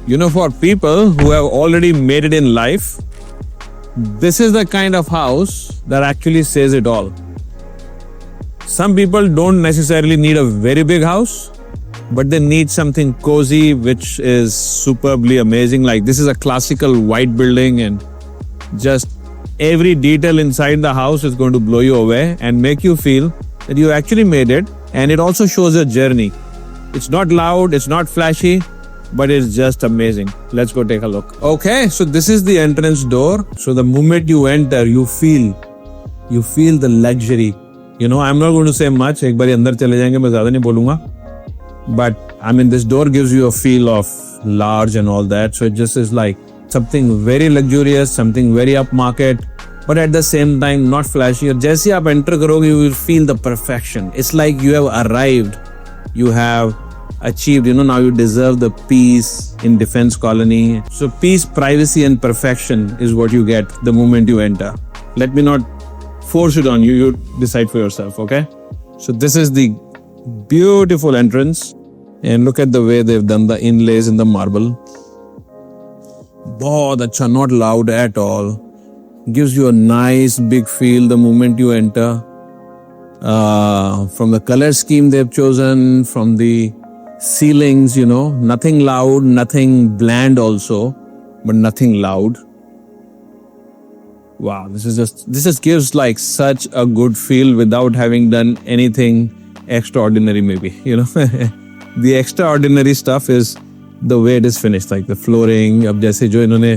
You know, for people who have already made it in life, this is the kind of house that actually says it all. Some people don't necessarily need a very big house, but they need something cozy, which is superbly amazing. Like this is a classical white building, and just every detail inside the house is going to blow you away and make you feel that you actually made it. And it also shows a journey. It's not loud, it's not flashy, but it's just amazing. Let's go take a look. Okay, so this is the entrance door. So the moment you enter, you feel the luxury. You know, I'm not going to say much. एक बारी अंदर चले जाएंगे, मैं ज़्यादा नहीं बोलूँगा. But I mean, this door gives you a feel of large and all that. So it just is like something very luxurious, something very upmarket, but at the same time not flashy. और जैसे आप enter करोगे, you will feel the perfection. It's like you have arrived. You have achieved, you know, now you deserve the peace in Defense Colony. So peace, privacy and perfection is what you get the moment you enter. Let me not force it on you. You decide for yourself, okay? So this is the beautiful entrance, and look at the way they've done the inlays in the marble. बहुत अच्छा, not loud at all. Gives you a nice big feel the moment you enter. From the color scheme they've chosen, from the ceilings, you know, nothing loud, nothing bland also, but nothing loud. Wow, this just gives like such a good feel without having done anything extraordinary maybe, you know. The extraordinary stuff is the way it is finished, like the flooring. अब जैसे जो इन्होंने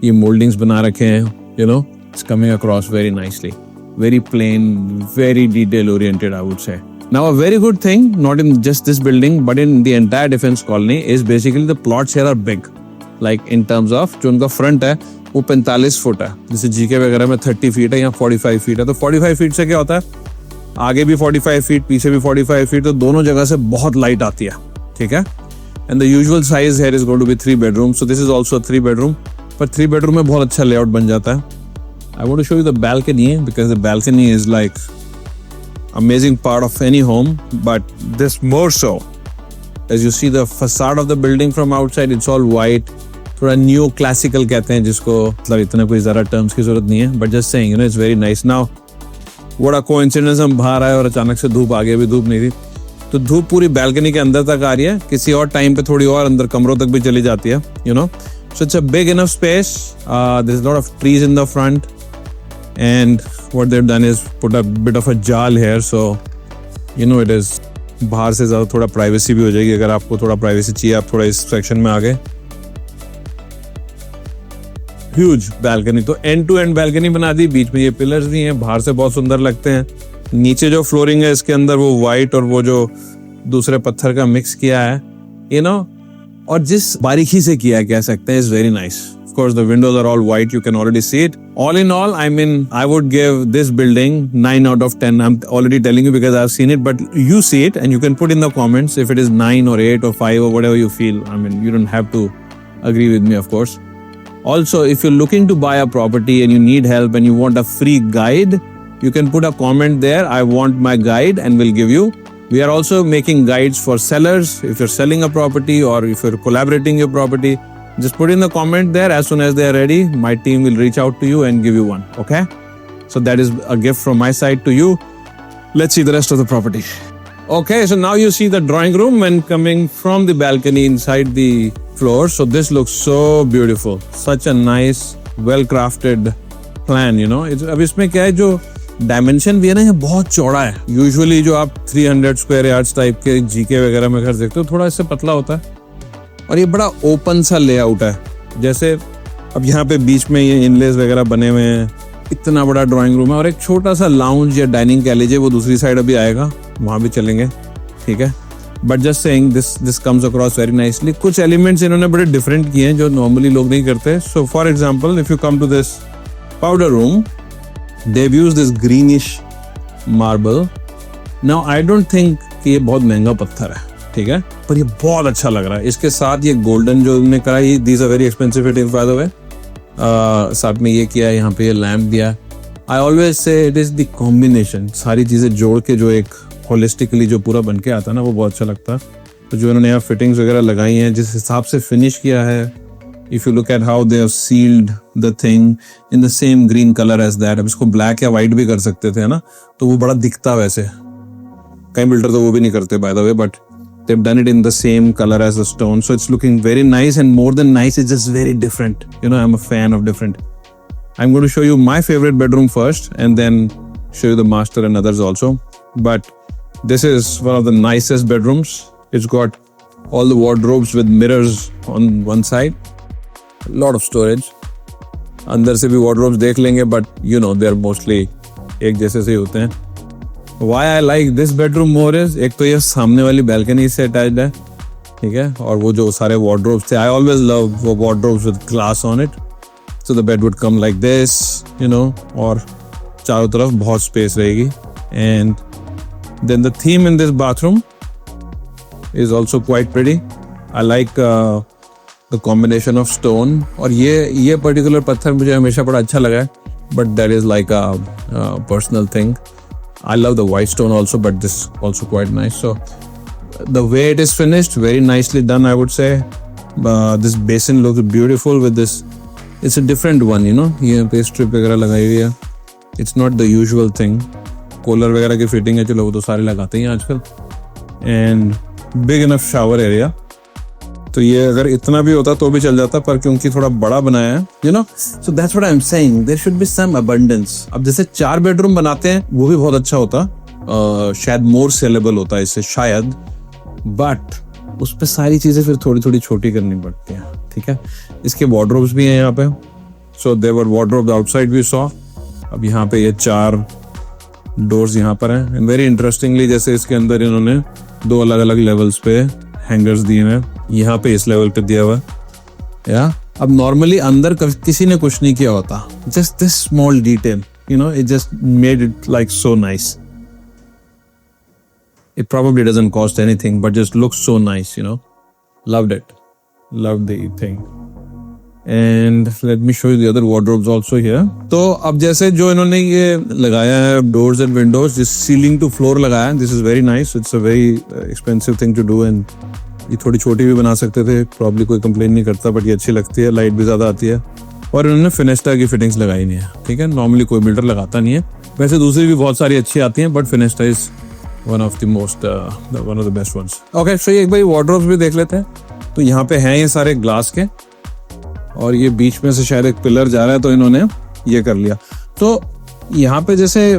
ये moldings बना रखे हैं, you know, it's coming across very nicely. Very plain, very detail oriented, I would say. Now, a very good thing, not in just this building, but in the entire Defense Colony, is basically the plots here are big. Like in terms of जो उनका front है, वो 45 foot है. जैसे GK वगैरह में 30 feet है, यहाँ 45 फीट है. तो 45 फीट से क्या होता है, आगे भी 45 फीट, पीछे भी 45 फीट, तो दोनों जगह से बहुत लाइट आती है. ठीक है. And the usual size here is going to be 3 bedrooms. So this is also a 3 bedroom. पर 3 bedroom में बहुत अच्छा layout बन जाता है. I want to show you the balcony because the balcony is like amazing part of any home, but this more so. As you see the facade of the building from outside, it's all white. थोड़ा new classical कहते हैं जिसको, मतलब इतना कोई ज़रा terms की ज़रूरत नहीं है, but just saying, you know, it's very nice. Now, what a coincidence, हम बाहर आए और अचानक से धूप आ गई, अभी धूप नहीं थी, तो धूप पूरी balcony के अंदर तक आ रही है. किसी और time पे थोड़ी और अंदर कमरों तक भी चली जाती है, you know. So it's a big enough space. There's a lot of trees in the front. And what they've done is put a bit of a jal here, so you know it is बाहर से ज़्यादा थोड़ा privacy भी हो जाएगी. अगर आपको थोड़ा privacy चाहिए, आप थोड़ा इस section में आ गए. Huge balcony, तो end to end balcony बना दी. बीच में ये pillars भी हैं, बाहर से बहुत सुंदर लगते हैं. नीचे जो flooring है इसके अंदर वो white और वो जो दूसरे पत्थर का mix किया है, you know, और जिस बारीकी से किया है कह सकते हैं, is very nice. Of course, the windows are all white. You can already see it. All in all, I mean, I would give this building 9 out of 10. I'm already telling you because I've seen it, but you see it and you can put in the comments if it is 9 or 8 or 5 or whatever you feel. I mean, you don't have to agree with me, of course. Also, if you're looking to buy a property and you need help and you want a free guide, you can put a comment there. I want my guide, and we'll give you. We are also making guides for sellers. If you're selling a property or if you're collaborating your property, just put in the comment there. As soon as they are ready, my team will reach out to you and give you one. Okay? So that is a gift from my side to you. Let's see the rest of the property. Okay, so now you see the drawing room and coming from the balcony inside the floor. So this looks so beautiful. Such a nice, well-crafted plan, you know. अब इसमें क्या है, जो dimension भी है ना, ये बहुत चौड़ा है. Usually जो आप 300 square yards type के GK वगैरह में घर देखते हो, थोड़ा इससे पतला होता है. और ये बड़ा ओपन सा लेआउट है. जैसे अब यहाँ पे बीच में ये इनलेस वगैरह बने हुए हैं, इतना बड़ा ड्राइंग रूम है, और एक छोटा सा लाउंज या डाइनिंग कह लीजिए, वो दूसरी साइड अभी आएगा, वहाँ भी चलेंगे. ठीक है. But just saying this comes across very nicely. कुछ एलिमेंट्स इन्होंने बड़े डिफरेंट किए हैं जो नॉर्मली लोग नहीं करते. So for example, if you come to this powder room, they've used this greenish marble. Now I don't think कि ये बहुत महंगा पत्थर है, ठीक है, पर ये बहुत अच्छा लग रहा है. इसके साथ ये गोल्डन जो उन्होंने करा, ये these are very expensive it is by the way. साथ में ये किया है, यहाँ पे ये लैम्प दिया है. I always say it is the combination. सारी चीजें जोड़ के जो एक holistically जो पूरा बन के आता है ना, वो बहुत अच्छा लगता है. तो जो इन्होंने यहाँ फिटिंग्स वगैरह लगाई हैं, जिस हिसाब से फिनिश किया है, if you look at how they have sealed the thing in the same green colour as that. अब इसको ब्लैक या वाइट भी कर सकते थे, है ना, तो वो बड़ा दिखता वैसे। कई बिल्डर तो वो भी नहीं करते by the way, but they've done it in the same color as the stone, so it's looking very nice, and more than nice, it's just very different. You know, I'm a fan of different. I'm going to show you my favorite bedroom first and then show you the master and others also. But this is one of the nicest bedrooms. It's got all the wardrobes with mirrors on one side, a lot of storage. अंदर से भी wardrobes देख लेंगे, but you know they're mostly एक जैसे से ही होते हैं। Why I like this bedroom more is, एक तो ये सामने वाली balcony से attached है, ठीक है, और वो जो सारे wardrobes थे, I always love वो wardrobes with glass on it, so the bed would come like this, you know, और चारों तरफ बहुत space रहेगी। And then the theme in this bathroom is also quite pretty. I like the combination of stone, और ये particular पत्थर मुझे हमेशा बड़ा अच्छा लगा है, but that is like a personal thing. I love the white stone also, but this is also quite nice. So the way it is finished, very nicely done, I would say. This basin looks beautiful with this. It's a different one, you know. ये पे strip वगैरह लगाई हुई है. It's not the usual thing. Cooler वगैरह की fitting है, चलो वो तो सारे लगाते हैं आजकल. And big enough shower area. तो ये अगर इतना भी होता तो भी चल जाता, पर क्योंकि थोड़ा बड़ा बनाया है, you know, so that's what I'm saying, there should be some abundance. अब जैसे 4 बेडरूम बनाते हैं वो भी बहुत अच्छा होता, शायद मोर सेलेबल होता है इससे शायद, बट उस पे सारी चीजें फिर थोड़ी थोड़ी छोटी करनी पड़ती हैं, ठीक है। इसके वार्डरोब्स भी हैं यहाँ पे, so there were wardrobes outside we saw. अब यहाँ पे ये 4 डोर्स यहाँ पर हैं, and very interestingly जैसे इसके अंदर इन्होंने 2 अलग अलग लेवल्स पे हैंगर्स दिए हैं, यहाँ पे इस लेवल पे दिया हुआ या। अब नॉर्मली अंदर किसी ने कुछ नहीं किया होता, just this small detail, you know, it just made it like so nice. It probably doesn't cost anything, but just looks so nice, you know. Loved it. Loved the thing. And let me show you the other wardrobes also here. तो अब जैसे जो इन्होंने ये लगाया है doors and windows, जिस ceiling to floor लगाया है, this is very nice. It's a very expensive thing to do, and ये थोड़ी छोटी भी बना सकते थे, प्रॉब्ली कोई कंप्लेन नहीं करता, बट ये अच्छी लगती है, लाइट भी ज़्यादा आती है, और इन्होंने फिनेस्टा की फिटिंग्स लगाई नहीं है, ठीक है। नॉर्मली कोई बिल्डर लगाता नहीं है, वैसे दूसरी भी बहुत सारी अच्छी आती हैं, but Finesta is one of the best ones. Okay, so ये एक बार वार्डरोब्स भी देख लेते हैं। तो यहाँ पे हैं ये सारे ग्लास के, और ये बीच में से शायद एक पिलर जा रहा है, तो इन्होंने ये कर लिया। तो यहाँ पे जैसे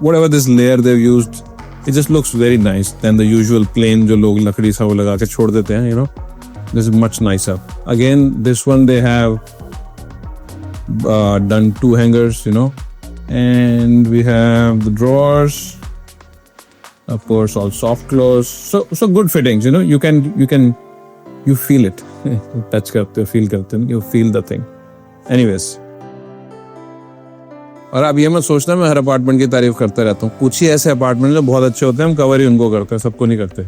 whatever this layer they've used, it just looks very nice than the usual plain जो लोग लकड़ी सा वो लगा के छोड़ देते हैं, you know. This is much nicer. Again, this one they have done 2 hangers, you know, and we have the drawers, of course, all soft close. So good fittings, you know. You feel it. Touch करते हो, feel करते हो, you feel the thing. Anyways. और अब ये मत सोचना मैं हर अपार्टमेंट की तारीफ करते रहता हूँ, कुछ ही ऐसे अपार्टमेंट जो बहुत अच्छे होते हैं, हम कवर ही उनको करते हैं, सबको नहीं करते।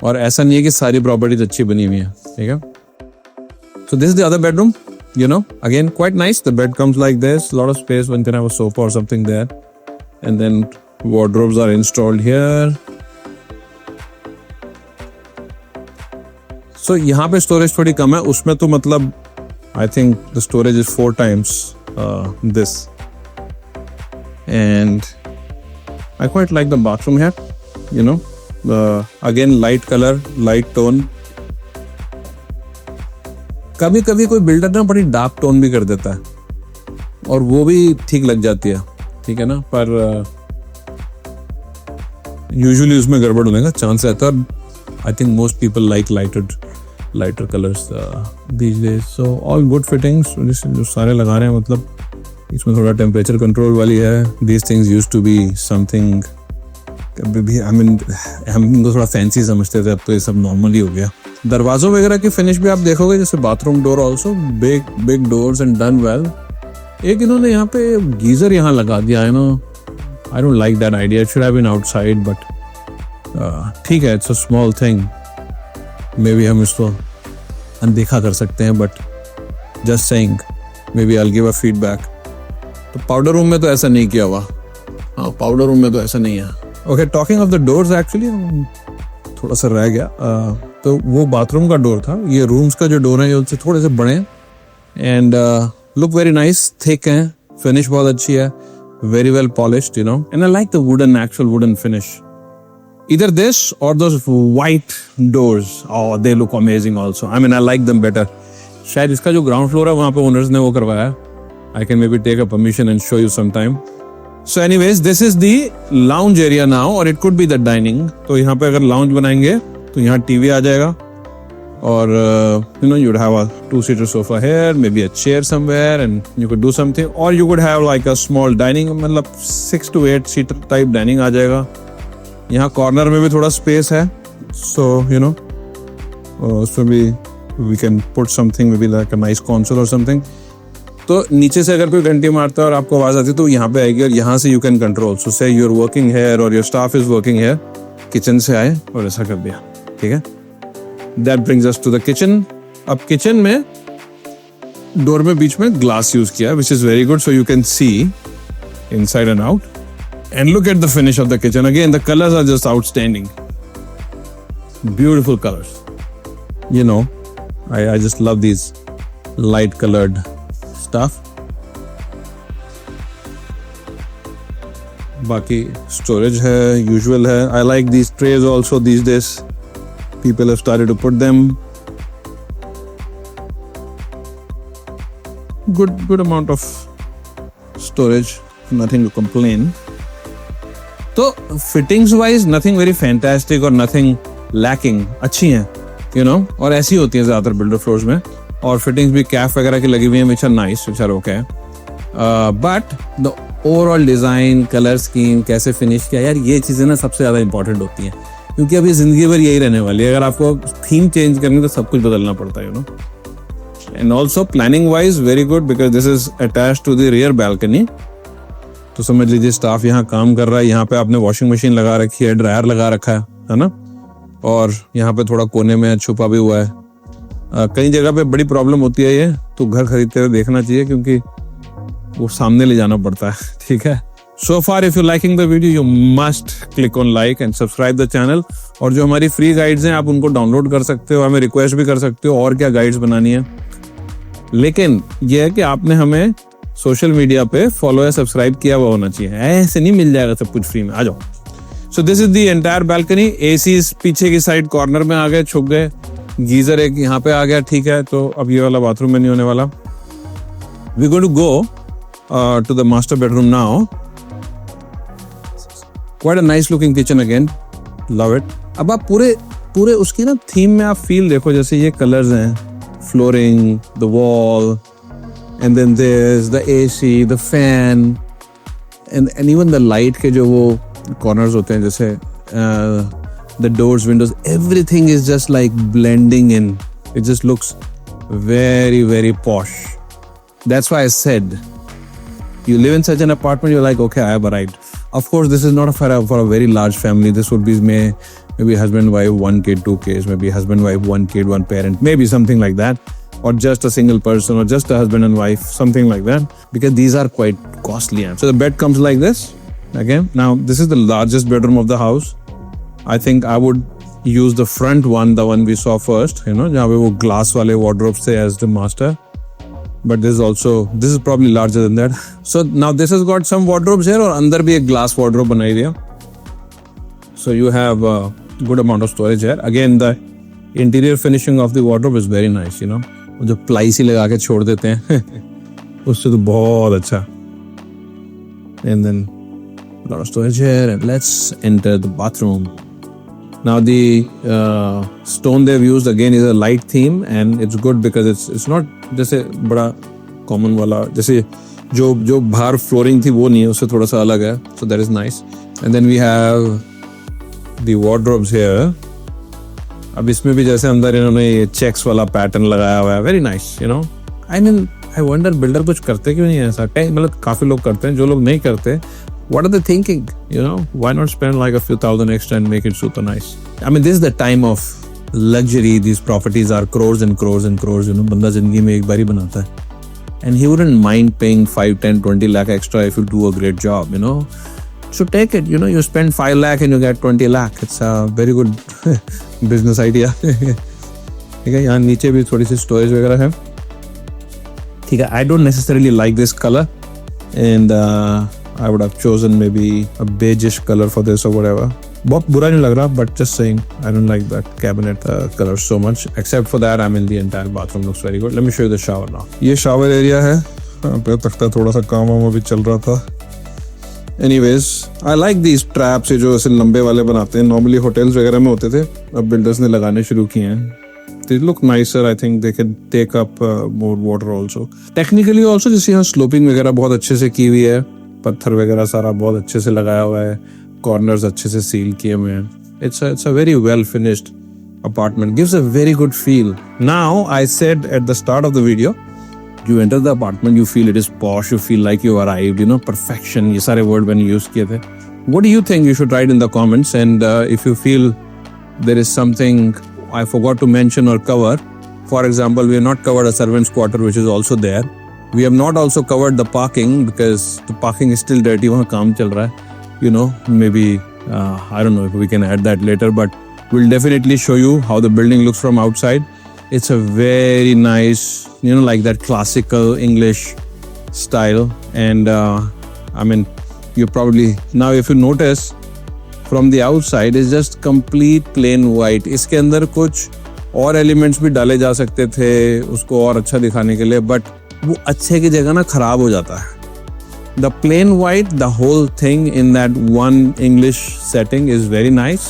और ऐसा नहीं है कि सारी प्रॉपर्टीज अच्छी बनी हुई हैं, ठीक है। So this is the other bedroom, you know, again quite nice. The bed comes like this, a lot of space, one can have a sofa or something there, and then wardrobes are installed here. So यहाँ पे storage थोड़ी कम है, उसमें तो मतलब I think the storage is 4 times this. And I quite like the bathroom here, you know, again light color, light tone. कभी कभी कोई बिल्डर ना बड़ी डार्क टोन भी कर देता है, और वो भी ठीक लग जाती है, ठीक है ना, पर यूजुअली उसमें गड़बड़ होने का चांस रहता है। I think most people like lighter colours these days. So all good fittings जो सारे लगा रहे हैं, मतलब इसमें थोड़ा टेम्परेचर कंट्रोल वाली है। These things used to be something, कभी आई मीन हम इनको थोड़ा फैंसी समझते थे, अब तो ये सब नॉर्मल ही हो गया। दरवाजों वगैरह की फिनिश भी आप देखोगे, जैसे bathroom door also big doors and done well. एक इन्होंने यहाँ पे गीजर यहाँ लगा दिया है ना, I don't like that idea, it should have been outside, but ठीक है, it's a small thing, maybe हम इसको अनदेखा कर सकते हैं, but just saying, maybe I will give a feedback. तो पाउडर रूम में तो ऐसा नहीं किया हुआ, हाँ पाउडर रूम में तो ऐसा नहीं है। Okay, talking of the doors, actually थोड़ा सा रह गया, तो वो बाथरूम का डोर था। ये रूम्स का जो डोर है ये उनसे थोड़े से बड़े हैं and look very nice, thick है, फिनिश बहुत अच्छी है, very well polished, you know, and I like the wooden, actual wooden finish. Either this or those white doors, oh they look amazing also. I mean I like them better. शायद इसका जो ground floor है वहाँ पे owners ने वो करवाया है. I can maybe take a permission and show you sometime. So anyways, this is the lounge area now, or it could be the dining. तो यहाँ पे अगर lounge बनाएंगे तो यहाँ टीवी आ जाएगा और you know you'd have a two-seater sofa here, maybe a chair somewhere, and you could do something, or you could have like a small dining, मतलब 6 to 8 seater type dining आ जाएगा. यहाँ corner में भी थोड़ा space है, so you know उसमें भी we can put something, maybe like a nice console और समथिंग. तो नीचे से अगर कोई घंटी मारता है और आपको आवाज आती है तो यहाँ पे आएगी और यहाँ से यू कैन कंट्रोल. सो से यू आर वर्किंग हेयर और your staff is working here, kitchen से आए और ऐसा कर दिया. ठीक है, that brings us to the kitchen. अब किचन में डोर में बीच में ग्लास यूज किया, which is very good, so you can see inside and out. And look at the finish of the kitchen. Again, the colors are just outstanding. Beautiful colors. You know, I just love these light colored stuff. बाकी storage है, usual है. I like these trays also these days. People have started to put them. Good amount of storage. Nothing to complain. तो fittings wise nothing very fantastic और nothing lacking, अच्छी हैं, you know, और ऐसी होती हैं ज़्यादातर बिल्डर फ्लोर्स में. और फिटिंग्स भी कैफ वगैरह की लगी हुई हैं, which are nice, which are okay. But the overall design, colour scheme, कैसे फिनिश किया, यार ये चीज़ें ना सबसे ज़्यादा इंपॉर्टेंट होती हैं, क्योंकि अभी ज़िंदगी भर यही रहने वाली है. अगर आपको थीम चेंज करनी तो सब कुछ बदलना पड़ता है, you know. And also planning wise very good, because this is attached to the rear balcony. तो समझ लीजिए स्टाफ यहाँ काम कर रहा है, यहाँ पे आपने वॉशिंग मशीन लगा रखी है, ड्रायर लगा रखा है ना, और यहाँ पे थोड़ा कोने में छुपा भी हुआ है. कई जगह पे बड़ी प्रॉब्लम होती है ये, तो घर खरीदते हुए देखना चाहिए क्योंकि वो सामने ले जाना पड़ता है. ठीक है, so far if you liking the video you must click on like and subscribe the channel. और जो हमारी फ्री गाइड्स हैं आप उनको डाउनलोड कर सकते हो, हमें रिक्वेस्ट भी कर सकते हो और क्या गाइड्स बनानी है. लेकिन ये है कि आपने हमें सोशल मीडिया पे फॉलो या सब्सक्राइब किया हुआ होना चाहिए, ऐसे नहीं मिल जाएगा सब कुछ फ्री में. आ जाओ. So this is the entire balcony. AC पीछे की साइड कॉर्नर में आ गए, छुप गए. गीजर एक यहाँ पे आ गया. ठीक है, तो अब ये वाला बाथरूम में नहीं होने वाला. We going to go to the master bedroom now. Quite a nice looking kitchen again, love it. अब आप पूरे उसकी ना थीम में आप फील देखो, जैसे ये कलर्स हैं, flooring, the wall, and then there's the AC, the fan, and even the light के जो वो corners होते हैं, जैसे the doors, windows, everything is just like blending in. It just looks very, very posh. That's why I said, you live in such an apartment, you're like, okay, I have arrived. Of course, this is not for a very large family. This would be maybe husband, wife, 1 kid, 2 kids, maybe husband, wife, 1 kid, 1 parent, maybe something like that. Or just a single person, or just a husband and wife, something like that, because these are quite costly. So the bed comes like this. Again, now this is the largest bedroom of the house. I think I would use the front one, the one we saw first, you know, जहाँ पे वो glass वाले wardrobes थे as the master. But this is probably larger than that. So now this has got some wardrobes here, और अंदर भी एक glass wardrobe बनाई दिया. So you have a good amount of storage here. Again, the interior finishing of the wardrobe is very nice, you know. जो ply सी लगा के छोड़ देते हैं उससे तो बहुत अच्छा. And then a lot of storage here, and let's enter the bathroom. Now the stone they've used again is a light theme, and it's good because it's not जैसे बड़ा common वाला, जैसे जो बाहर फ्लोरिंग थी वो नहीं है, उससे थोड़ा सा अलग है. So that is nice. And then we have the wardrobes here. अब इसमें भी जैसे अंदर इन्होंने ये चेक्स वाला पैटर्न लगाया हुआ है, very nice, you know. I mean I wonder builder कुछ करते क्यों नहीं है ऐसा. मतलब काफी लोग करते हैं, जो लोग नहीं करते, what are they thinking, you know. Why not spend like a few thousand extra and make it super nice. I mean, this is the time of luxury. These properties are crores and crores and crores, you know. बंदा जिंदगी में एक बार ही बनाता है, and he wouldn't mind paying 5, 10, 20 lakh extra if you do a great job, you know. so take it. You know, you spend 5 lakh and you get 20 lakh. It's a very good business idea. ठीक है, यहाँ नीचे भी थोड़ी सी storage वगैरह है. ठीक है, I don't necessarily like this color and I would have chosen maybe a beigeish color for this or whatever. बहुत बुरा नहीं लग रहा, but just saying I don't like that cabinet color so much. Except for that, I mean the entire bathroom looks very good. Let me show you the shower now. ये shower area है. पे तख्ता थोड़ा सा काम अभी चल रहा था. Anyways, I like these traps जो ऐसे लंबे वाले बनाते हैं. Normally hotels वगैरह में होते थे, अब builders ने लगाने शुरू किए हैं. They look nicer. I think they can take up more water also. Technically also जैसे यहाँ sloping वगैरह बहुत अच्छे से की हुई है, पत्थर वगैरह सारा बहुत अच्छे से लगाया हुआ है, corners अच्छे से seal किए हुए हैं. It's a very well finished apartment. Gives a very good feel. Now I said at the start of the video, you enter the apartment, you feel it is posh, you feel like you arrived, you know, perfection. ये सारे word मैंने use किए थे. What do you think? You should write in the comments. And if you feel there is something I forgot to mention or cover. For example, we have not covered a servant's quarter, which is also there. We have not also covered the parking because the parking is still dirty. वहाँ काम चल रहा है. You know, maybe I don't know if we can add that later, but we'll definitely show you how the building looks from outside. It's a very nice, you know, like that classical English style. And I mean, you probably now if you notice. From the outside is just complete plain white. इसके अंदर कुछ और elements भी डाले जा सकते थे उसको और अच्छा दिखाने के लिए, बट वो अच्छे की जगह ना खराब हो जाता है. The plain white, the whole thing in that one English setting is very nice.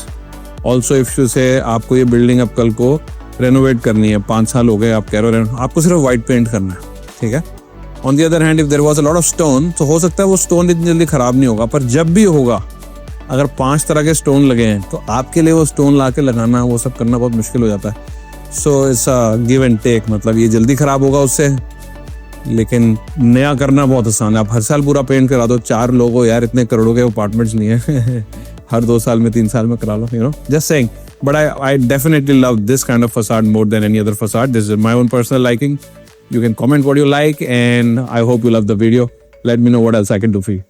Also if you say आपको ये बिल्डिंग अब कल को रेनोवेट करनी है, 5 साल हो गए आप कह रहे हो, आपको सिर्फ व्हाइट पेंट करना है, ठीक है. On the other hand, if there was a lot of stone, तो हो सकता है वो स्टोन इतनी जल्दी खराब नहीं होगा, पर जब भी होगा अगर 5 तरह के स्टोन लगे हैं तो आपके लिए वो स्टोन ला के लगाना, वो सब करना बहुत मुश्किल हो जाता है. So it's a give and take. मतलब ये जल्दी खराब होगा उससे, लेकिन नया करना बहुत आसान है. आप हर साल पूरा पेंट करा दो. 4 लोग हो यार, इतने करोड़ों के अपार्टमेंट्स नहीं है. हर 2 साल में 3 साल में करा लो, you know, just saying. But I definitely love this kind of facade more than any other facade. This is my own personal liking. You can comment what you like and I hope you love the video. Let me know what else I can do for you.